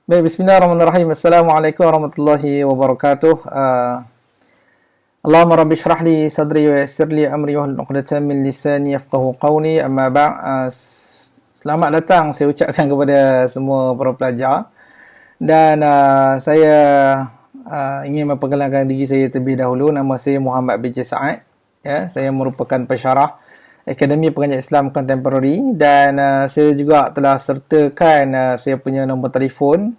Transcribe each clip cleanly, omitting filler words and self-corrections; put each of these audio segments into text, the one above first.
Baik, bismillahirrahmanirrahim. Assalamualaikum warahmatullahi wabarakatuh. Allahumma rabbi shrah li sadri wa yassir li amri wahlul 'uqdatam min lisani yafqahu qawli. Amma ba'd. Selamat datang saya ucapkan kepada semua para pelajar. Dan saya ingin memperkenalkan diri saya terlebih dahulu. Nama saya Muhammad B.J. Saad. Ya, saya merupakan pensyarah Akademi Pengajian Islam Contemporary dan saya juga telah sertakan saya punya nombor telefon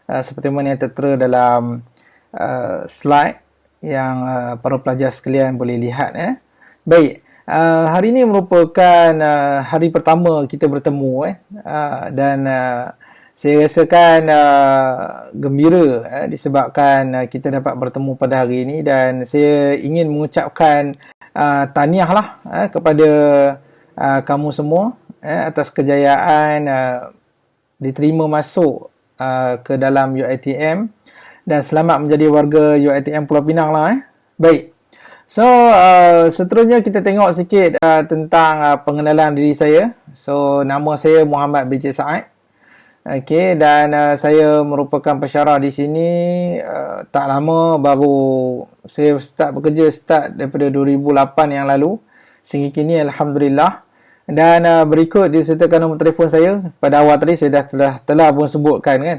seperti mana yang tertera dalam slide yang para pelajar sekalian boleh lihat. Baik, hari ini merupakan hari pertama kita bertemu dan saya rasakan gembira disebabkan kita dapat bertemu pada hari ini, dan saya ingin mengucapkan tahniah lah kepada kamu semua atas kejayaan diterima masuk ke dalam UiTM, dan selamat menjadi warga UiTM Pulau Pinang lah. Baik, so seterusnya kita tengok sikit tentang pengenalan diri saya. So nama saya Muhammad B.J. Saad. Okey, dan saya merupakan pensyarah di sini tak lama, baru saya start daripada 2008 yang lalu sehingga kini, alhamdulillah. Dan berikut disertakan nombor telefon saya. Pada awal tadi saya telah pun sebutkan kan.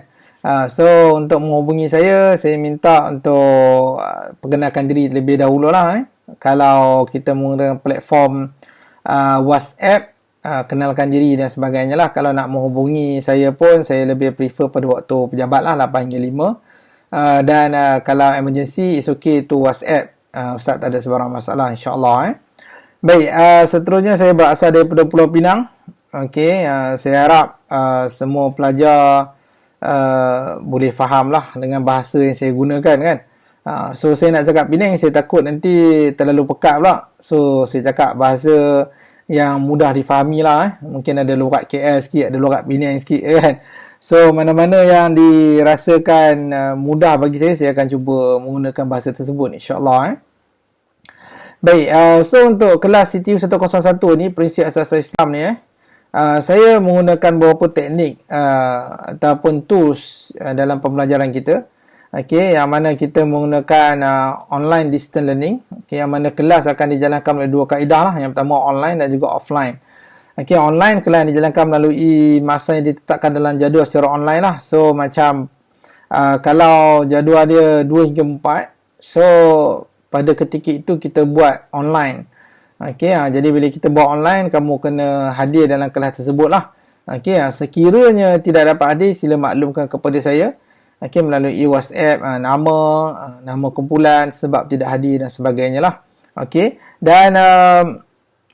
So untuk menghubungi saya minta untuk perkenalkan diri terlebih dahulu lah. Kalau kita menggunakan platform WhatsApp, kenalkan diri dan sebagainya lah. Kalau nak menghubungi saya pun, saya lebih prefer pada waktu pejabat lah, 8 hingga 5. Dan kalau emergency, it's okay to WhatsApp. Ustaz tak ada sebarang masalah, insyaAllah. Baik, seterusnya saya berasal daripada Pulau Pinang. Okay, saya harap semua pelajar boleh faham lah dengan bahasa yang saya gunakan kan. So saya nak cakap Penang, saya takut nanti terlalu pekat pula. So saya cakap bahasa yang mudah difahami lah. Mungkin ada logat KL sikit, ada logat Penang sikit kan. So mana-mana yang dirasakan mudah bagi saya akan cuba menggunakan bahasa tersebut, insyaAllah. Baik, so untuk kelas CTU 101 ni, prinsip asas Islam ni, saya menggunakan beberapa teknik ataupun tools dalam pembelajaran kita. Okay, yang mana kita menggunakan online distance learning. Okay, yang mana kelas akan dijalankan oleh dua kaedah lah. Yang pertama online dan juga offline. Okay, online kelas dijalankan melalui masa yang ditetapkan dalam jadual secara online lah. So macam kalau jadual dia 2 hingga 4, so pada ketika itu kita buat online. Okay, jadi bila kita buat online, kamu kena hadir dalam kelas tersebut lah. Okay, sekiranya tidak dapat hadir, sila maklumkan kepada saya. Okay, melalui WhatsApp, nama kumpulan, sebab tidak hadir dan sebagainya lah. Okay, dan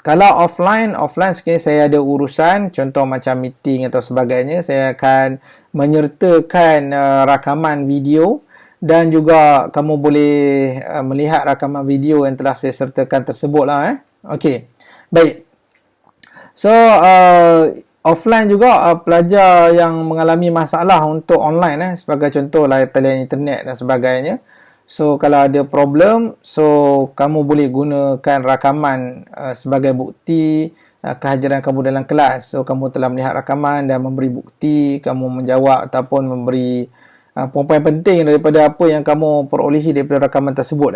kalau offline sekiranya saya ada urusan, contoh macam meeting atau sebagainya, saya akan menyertakan rakaman video, dan juga kamu boleh melihat rakaman video yang telah saya sertakan tersebut lah. Okay, baik. So offline juga pelajar yang mengalami masalah untuk online sebagai contoh lah talian internet dan sebagainya. So kalau ada problem, so kamu boleh gunakan rakaman sebagai bukti kehadiran kamu dalam kelas. So kamu telah melihat rakaman dan memberi bukti, kamu menjawab ataupun memberi poin-poin penting daripada apa yang kamu perolehi daripada rakaman tersebut.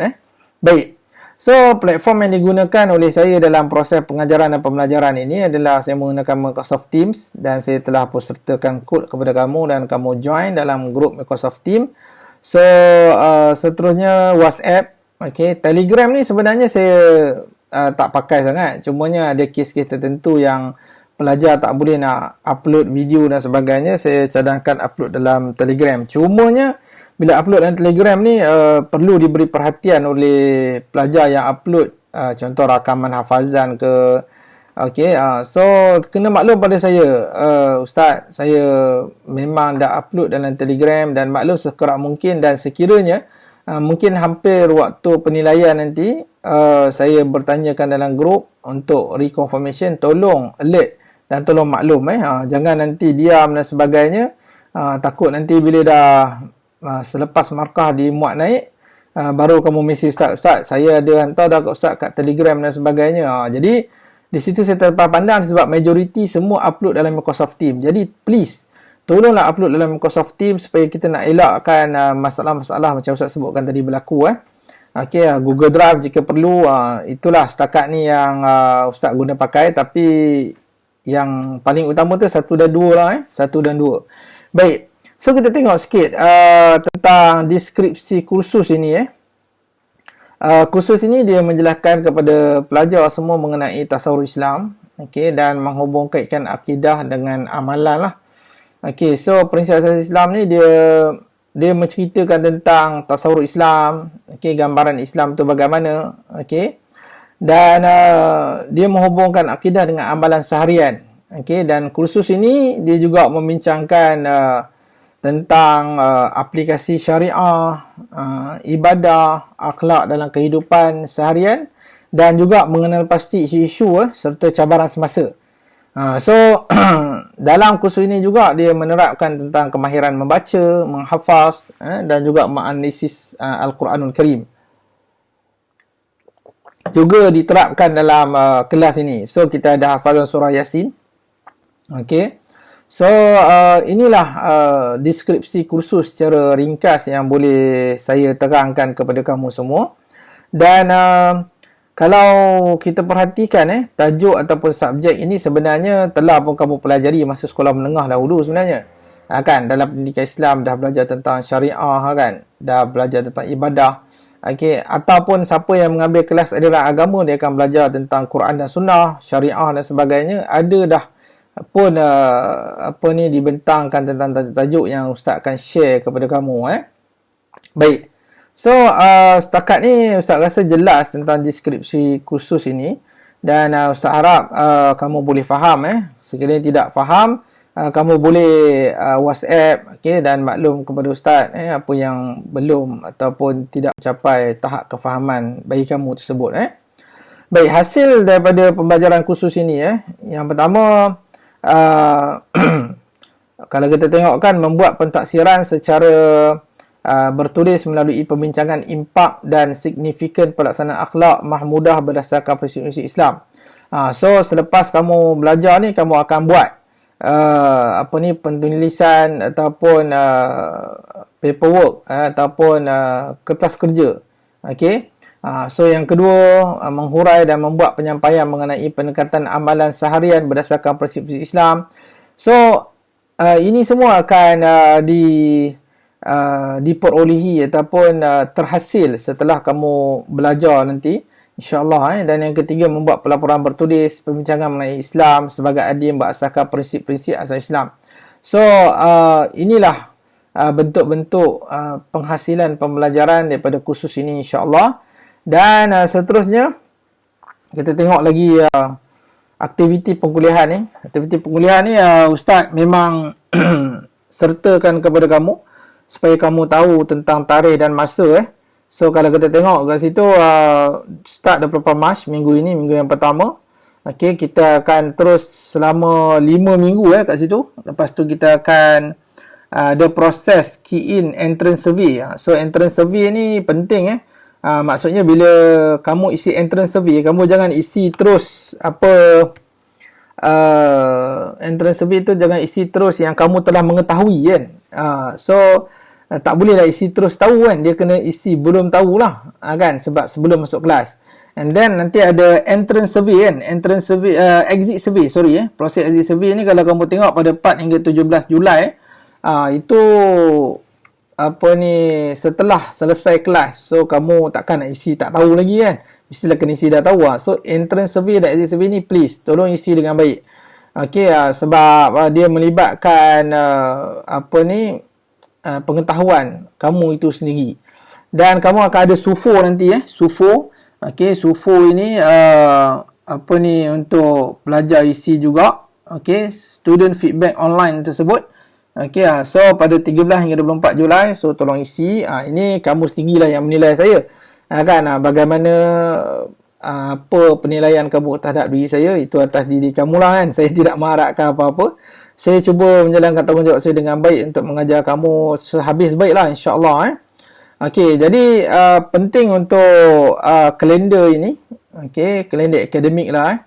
Baik. So, platform yang digunakan oleh saya dalam proses pengajaran dan pembelajaran ini adalah saya menggunakan Microsoft Teams, dan saya telah pun sertakan kod kepada kamu dan kamu join dalam grup Microsoft Teams. So, seterusnya WhatsApp. Okay, Telegram ni sebenarnya saya tak pakai sangat. Cumanya ada kes-kes tertentu yang pelajar tak boleh nak upload video dan sebagainya, saya cadangkan upload dalam Telegram. Cumanya bila upload dalam Telegram ni perlu diberi perhatian oleh pelajar yang upload contoh rakaman hafazan ke. Okay, so kena maklum pada saya, Ustaz, saya memang dah upload dalam Telegram, dan maklum sekurang mungkin, dan sekiranya mungkin hampir waktu penilaian nanti saya bertanyakan dalam grup untuk reconfirmation, tolong alert dan tolong maklum jangan nanti diam dan sebagainya. Takut nanti bila dah selepas markah dimuat naik, baru kamu mesej, Ustaz, saya ada hantar dah kat Ustaz kat Telegram dan sebagainya. Jadi di situ saya terpandang sebab majoriti semua upload dalam Microsoft Teams. Jadi please tolonglah upload dalam Microsoft Teams supaya kita nak elakkan masalah-masalah macam Ustaz sebutkan tadi berlaku. Okey, Google Drive jika perlu. Itulah setakat ni yang Ustaz guna pakai, tapi yang paling utama tu 1 dan 2 lah. 1 dan 2. Baik, so kita tengok sikit tentang deskripsi kursus ini. Kursus ini dia menjelaskan kepada pelajar semua mengenai tasawuf Islam, okey, dan menghubungkan akidah dengan amalan lah. Okey, so prinsip asas Islam ni dia menceritakan tentang tasawuf Islam, okey, gambaran Islam tu bagaimana, okey, dan dia menghubungkan akidah dengan amalan seharian, okey, dan kursus ini dia juga membincangkan tentang aplikasi syariah, ibadah, akhlak dalam kehidupan seharian, dan juga mengenal pasti isu-isu serta cabaran semasa. So dalam kursus ini juga dia menerapkan tentang kemahiran membaca, menghafaz, dan juga menganalisis Al-Quranul Karim. Juga diterapkan dalam kelas ini. So kita ada hafazan surah Yasin. Okey. So inilah deskripsi kursus secara ringkas yang boleh saya terangkan kepada kamu semua. Dan kalau kita perhatikan tajuk ataupun subjek ini sebenarnya telah pun kamu pelajari masa sekolah menengah dahulu sebenarnya. Kan dalam pendidikan Islam dah belajar tentang syariah kan, dah belajar tentang ibadah. Okey, ataupun siapa yang mengambil kelas aliran agama dia akan belajar tentang Quran dan Sunnah, syariah dan sebagainya. Ada dah pun dibentangkan tentang tajuk yang Ustaz akan share kepada kamu. Baik. So setakat ni Ustaz rasa jelas tentang deskripsi kursus ini, dan Ustaz harap kamu boleh faham. Sekiranya tidak faham, kamu boleh WhatsApp, okey, dan maklum kepada Ustaz apa yang belum ataupun tidak mencapai tahap kefahaman bagi kamu tersebut. Baik, hasil daripada pembelajaran kursus ini yang pertama, kalau kita tengok kan, membuat pentaksiran secara bertulis melalui pembincangan impak dan signifikan pelaksanaan akhlak mahmudah berdasarkan prinsip Islam. So selepas kamu belajar ni, kamu akan buat penulisan ataupun paperwork ataupun kertas kerja. Okey. So yang kedua, menghurai dan membuat penyampaian mengenai pendekatan amalan seharian berdasarkan prinsip Islam. So ini semua akan diperolehi ataupun terhasil setelah kamu belajar nanti, insya-Allah. Dan yang ketiga, membuat pelaporan bertulis pembincangan mengenai Islam sebagai adil berdasarkan prinsip-prinsip asas Islam. So inilah bentuk-bentuk penghasilan pembelajaran daripada kursus ini, insya-Allah. Dan seterusnya kita tengok lagi aktiviti perkuliahan ni. Aktiviti perkuliahan ni Ustaz memang sertakan kepada kamu supaya kamu tahu tentang tarikh dan masa. So kalau kita tengok kat situ, start 28 Mac minggu ini, minggu yang pertama. Okey, kita akan terus selama 5 minggu kat situ. Lepas tu kita akan ada proses key in entrance survey. So entrance survey ni penting. Maksudnya bila kamu isi entrance survey, kamu jangan isi terus entrance survey tu jangan isi terus yang kamu telah mengetahui kan. So tak bolehlah isi terus tahu kan, dia kena isi belum tahulah kan, sebab sebelum masuk kelas. And then nanti ada entrance survey kan, entrance survey, exit survey, proses exit survey ni kalau kamu tengok pada 4 hingga 17 Julai, itu setelah selesai kelas. So kamu takkan nak isi tak tahu lagi kan, mestilah kena isi dah tahu. So entrance survey dan exit survey ni please tolong isi dengan baik. Okey, sebab dia melibatkan pengetahuan kamu itu sendiri. Dan kamu akan ada SUFO nanti SUFO. Okey, SUFO ini untuk pelajar isi juga. Okey, student feedback online tersebut. Okey, so pada 13 hingga 24 Julai, so tolong isi. Ini kamu sendirilah yang menilai saya. Bagaimana apa penilaian kamu terhadap diri saya, itu atas diri kamu lah kan. Saya tidak mengharapkan apa-apa. Saya cuba menjalankan tanggungjawab saya dengan baik untuk mengajar kamu sehabis baiklah, insya-Allah. Okey, jadi penting untuk kalender ini, okey, kalender akademik lah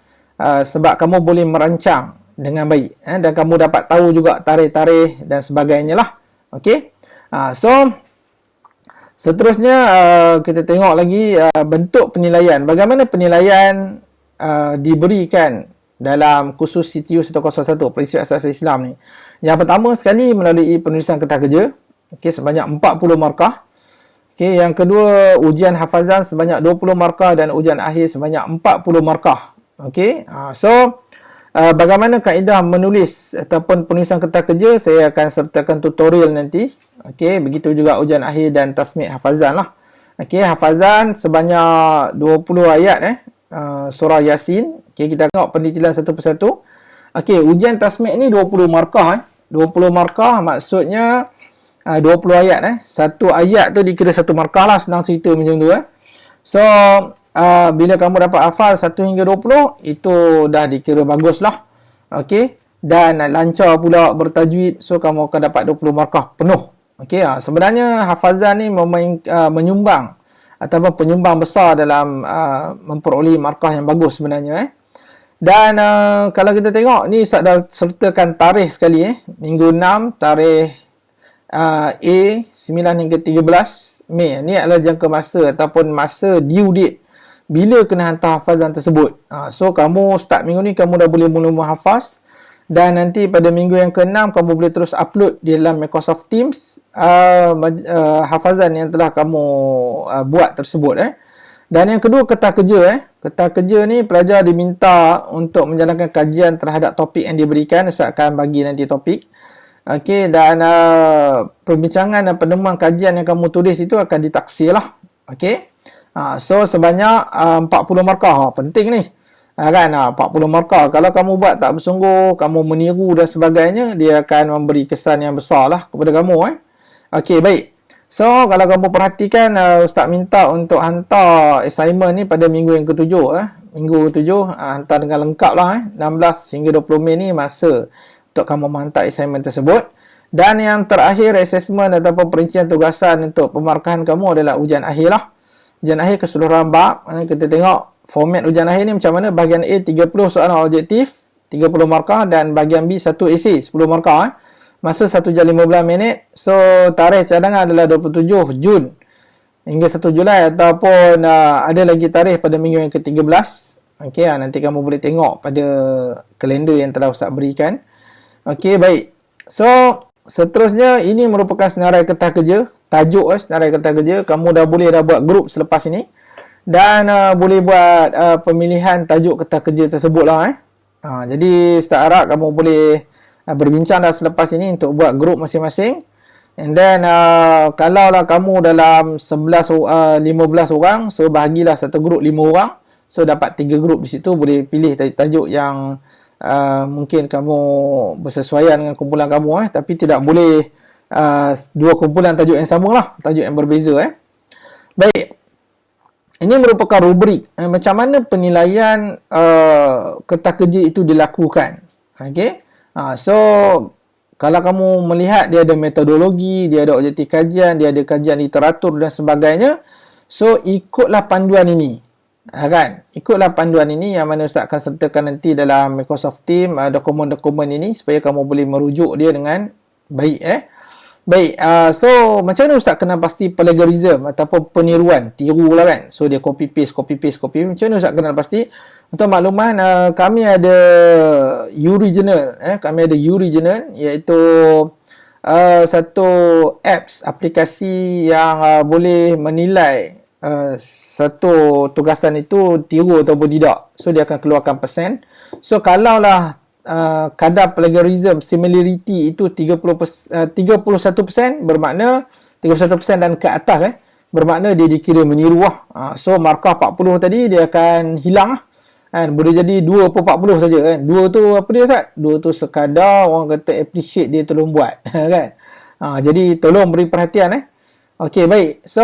sebab kamu boleh merancang dengan baik, dan kamu dapat tahu juga tarikh-tarikh dan sebagainya lah. Okey. So seterusnya kita tengok lagi bentuk penilaian. Bagaimana penilaian diberikan dalam kursus CTU 101 Prinsip Asas Islam ni. Yang pertama sekali melalui penulisan kertas kerja, okey, sebanyak 40 markah. Okey, yang kedua ujian hafazan sebanyak 20 markah dan ujian akhir sebanyak 40 markah. Okey. So bagaimana kaedah menulis ataupun penulisan kertas kerja, saya akan sertakan tutorial nanti. Okey, begitu juga ujian akhir dan tasmik hafazan lah. Okey, hafazan sebanyak 20 ayat surah Yasin. Okey, kita tengok pendetilan satu persatu. Okey, ujian tasmik ni 20 markah 20 markah maksudnya 20 ayat Satu ayat tu dikira satu markah lah, senang cerita macam tu So bila kamu dapat hafal 1 hingga 20, itu dah dikira bagus lah. Okey, dan lancar pula bertajwid, so kamu akan dapat 20 markah penuh. Okey, sebenarnya hafazan ni menyumbang ataupun penyumbang besar dalam memperoleh markah yang bagus sebenarnya Dan kalau kita tengok ni, Ustaz dah sertakan tarikh sekali minggu 6 tarikh A 9 hingga 13 Mei. Ni adalah jangka masa ataupun masa due date bila kena hantar hafazan tersebut. So kamu start minggu ni kamu dah boleh mula hafaz, dan nanti pada minggu yang ke-6 kamu boleh terus upload di dalam Microsoft Teams hafazan yang telah kamu buat tersebut Dan yang kedua, kertas kerja Kertas kerja ni pelajar diminta untuk menjalankan kajian terhadap topik yang diberikan. Ustaz akan bagi nanti topik. Okey, dan perbincangan dan penemuan kajian yang kamu tulis itu akan ditaksir lah. Okey. So sebanyak 40 markah. Penting ni. Kan 40 markah. Kalau kamu buat tak bersungguh, kamu meniru dan sebagainya, dia akan memberi kesan yang besar lah kepada kamu Okey, baik. So, kalau kamu perhatikan, Ustaz minta untuk hantar assignment ni pada minggu yang ke-7. Minggu ke-7, hantar dengan lengkap lah. 16 hingga 20 Mei ni masa untuk kamu menghantar assignment tersebut. Dan yang terakhir, assessment ataupun perincian tugasan untuk pemarkahan kamu adalah ujian akhir lah. Ujian akhir keseluruhan bab. Kita tengok format ujian akhir ni macam mana. Bahagian A, 30 soalan objektif, 30 markah. Dan bahagian B, 1 esei, 10 markah. Masa 1 jam 15 minit. So, tarikh cadangan adalah 27 Jun hingga 1 Julai ataupun ada lagi tarikh pada minggu yang ke-13. Okey, nanti kamu boleh tengok pada kalender yang telah Ustaz berikan. Okey, baik. So, seterusnya ini merupakan senarai kertas kerja. Tajuk senarai kertas kerja. Kamu dah buat grup selepas ini. Dan boleh buat pemilihan tajuk kertas kerja tersebut lah Jadi, Ustaz harap kamu boleh berbincang dah selepas ini untuk buat grup masing-masing. And then kalau lah kamu dalam 15 orang, so bahagilah satu grup 5 orang. So dapat 3 grup di situ, boleh pilih tajuk yang mungkin kamu bersesuaian dengan kumpulan kamu tapi tidak boleh 2 kumpulan tajuk yang sama lah, tajuk yang berbeza Baik. Ini merupakan rubrik macam mana penilaian kertas kerja itu dilakukan. Okey. So, kalau kamu melihat dia ada metodologi, dia ada objektif kajian, dia ada kajian literatur dan sebagainya. So, ikutlah panduan ini. Kan? Ikutlah panduan ini yang mana Ustaz akan sertakan nanti dalam Microsoft Teams dokumen-dokumen ini supaya kamu boleh merujuk dia dengan baik. Baik, so macam mana Ustaz kenal pasti plagiarism ataupun peniruan, tiru lah kan. So, dia copy-paste. Macam mana Ustaz kenal pasti? Untuk makluman, kami ada Uriginal. Kami ada Uriginal, iaitu satu aplikasi yang boleh menilai satu tugasan itu tiru ataupun tidak. So, dia akan keluarkan persen. So, kalaulah kadar plagiarism similarity itu 31%, bermakna 31% dan ke atas bermakna dia dikira meniru So, markah 40 tadi dia akan hilang boleh jadi 2 per 40 saja 2 tu apa dia Ustaz? 2 tu sekadar orang kata appreciate dia tolong buat kan. Jadi tolong beri perhatian Okey, baik. So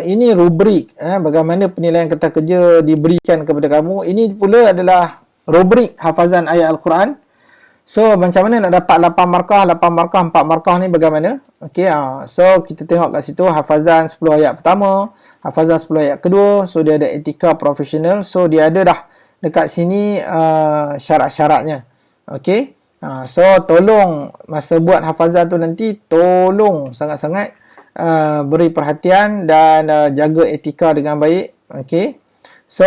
ini rubrik bagaimana penilaian kertas kerja diberikan kepada kamu. Ini pula adalah rubrik hafazan ayat Al-Quran. So macam mana nak dapat 8 markah, 4 markah ni bagaimana? Okey, so kita tengok kat situ hafazan 10 ayat pertama, hafazan 10 ayat kedua. So dia ada etika profesional. So dia ada dah dekat sini syarat-syaratnya. Okey. So tolong masa buat hafazan tu nanti tolong sangat-sangat beri perhatian dan jaga etika dengan baik. Okey. So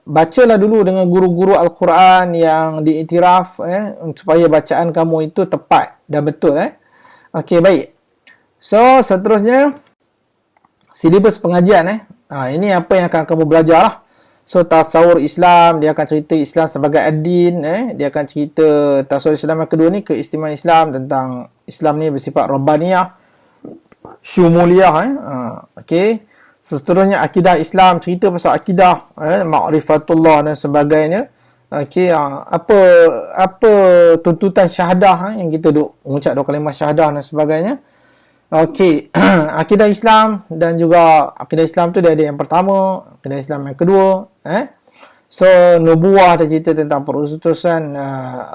bacalah dulu dengan guru-guru Al-Quran yang diiktiraf supaya bacaan kamu itu tepat dan betul. Okey, baik. So seterusnya silibus pengajian. Ini apa yang akan kamu belajar lah. So tasawur Islam, dia akan cerita Islam sebagai ad-din. Dia akan cerita tasawur Islam yang kedua ni, keistimewaan Islam, tentang Islam ni bersifat rabbaniyah, syumuliyah. Okey. Seterusnya akidah Islam, cerita pasal akidah, ma'rifatullah dan sebagainya. Okey, apa tuntutan syahadah yang kita duk mengucap dua kalimah syahadah dan sebagainya. Okey, akidah Islam, dan juga akidah Islam tu dia ada yang pertama, akidah Islam yang kedua, So nubuah, dia cerita tentang perutusan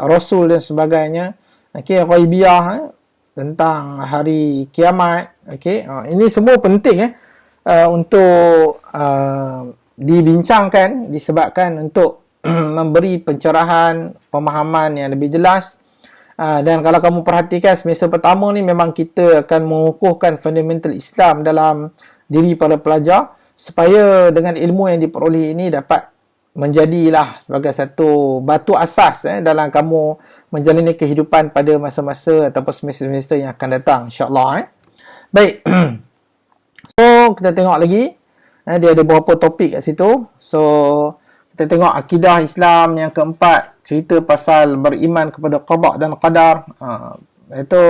rasul dan sebagainya. Okey, ghaibiyah, tentang hari kiamat. Okey, ini semua penting untuk dibincangkan, disebabkan untuk memberi pencerahan, pemahaman yang lebih jelas. Dan kalau kamu perhatikan semester pertama ni memang kita akan mengukuhkan fundamental Islam dalam diri para pelajar, supaya dengan ilmu yang diperoleh ini dapat menjadilah sebagai satu batu asas dalam kamu menjalani kehidupan pada masa-masa ataupun semester-semester yang akan datang, insya-Allah. Baik. So kita tengok lagi, dia ada beberapa topik kat situ. So kita tengok akidah Islam yang keempat, cerita pasal beriman kepada qada dan qadar. Itu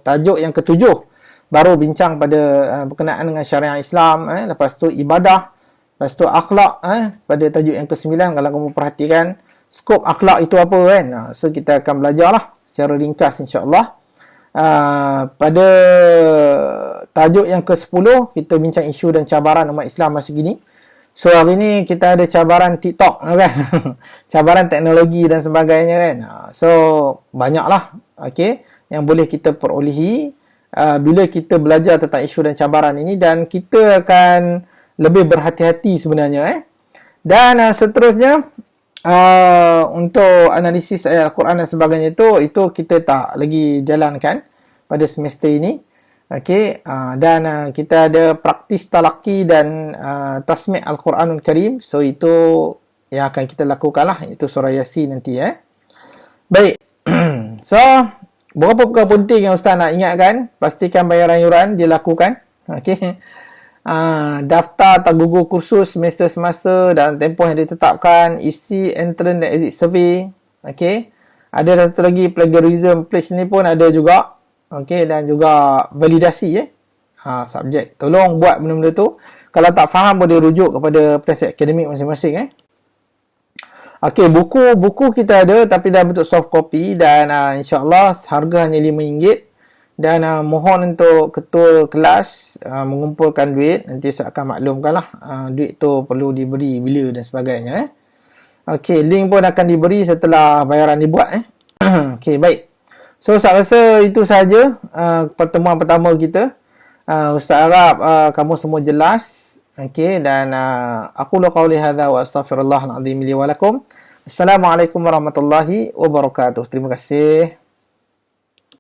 tajuk yang ketujuh. Baru bincang pada berkenaan dengan syariat Islam. Lepas tu ibadah. Lepas tu akhlak. Pada tajuk yang kesembilan, kalau kamu perhatikan, skop akhlak itu apa kan. So kita akan belajar lah secara ringkas, insya-Allah. Pada tajuk yang ke-10, kita bincang isu dan cabaran umat Islam masa kini. So hari ni kita ada cabaran TikTok kan. Cabaran teknologi dan sebagainya kan. So banyaklah yang boleh kita perolehi bila kita belajar tentang isu dan cabaran ini, dan kita akan lebih berhati-hati sebenarnya. Dan seterusnya untuk analisis ayat Al-Quran dan sebagainya itu kita tak lagi jalankan pada semester ini. Okey, dan kita ada praktis talaqi dan tasmi' Al-Quranul Karim. So itu yang akan kita lakukan lah, itu surah Yasin nanti. Baik. So beberapa perkara penting yang Ustaz nak ingatkan. Pastikan bayaran yuran dilakukan. Okey. Daftar atau gugur kursus semester semasa dan tempoh yang ditetapkan. Isi entrance dan exit survey. Okey. Ada satu lagi, plagiarism pledge ni pun ada juga. Okey, dan juga validasi subjek. Tolong buat benda-benda tu. Kalau tak faham boleh rujuk kepada penasihat akademik masing-masing. Okey, buku kita ada tapi dalam bentuk soft copy, dan insya-Allah harga hanya RM5. Dan mohon untuk ketua kelas mengumpulkan duit. Nanti saya akan maklumkanlah duit tu perlu diberi bila dan sebagainya. Okey, link pun akan diberi setelah bayaran dibuat. Okey, baik. So saya rasa itu sahaja pertemuan pertama kita. Ustaz harap kamu semua jelas. Okey, dan aku qauli hadza wa astaghfirullahal azim li wa lakum. Assalamualaikum warahmatullahi wabarakatuh. Terima kasih.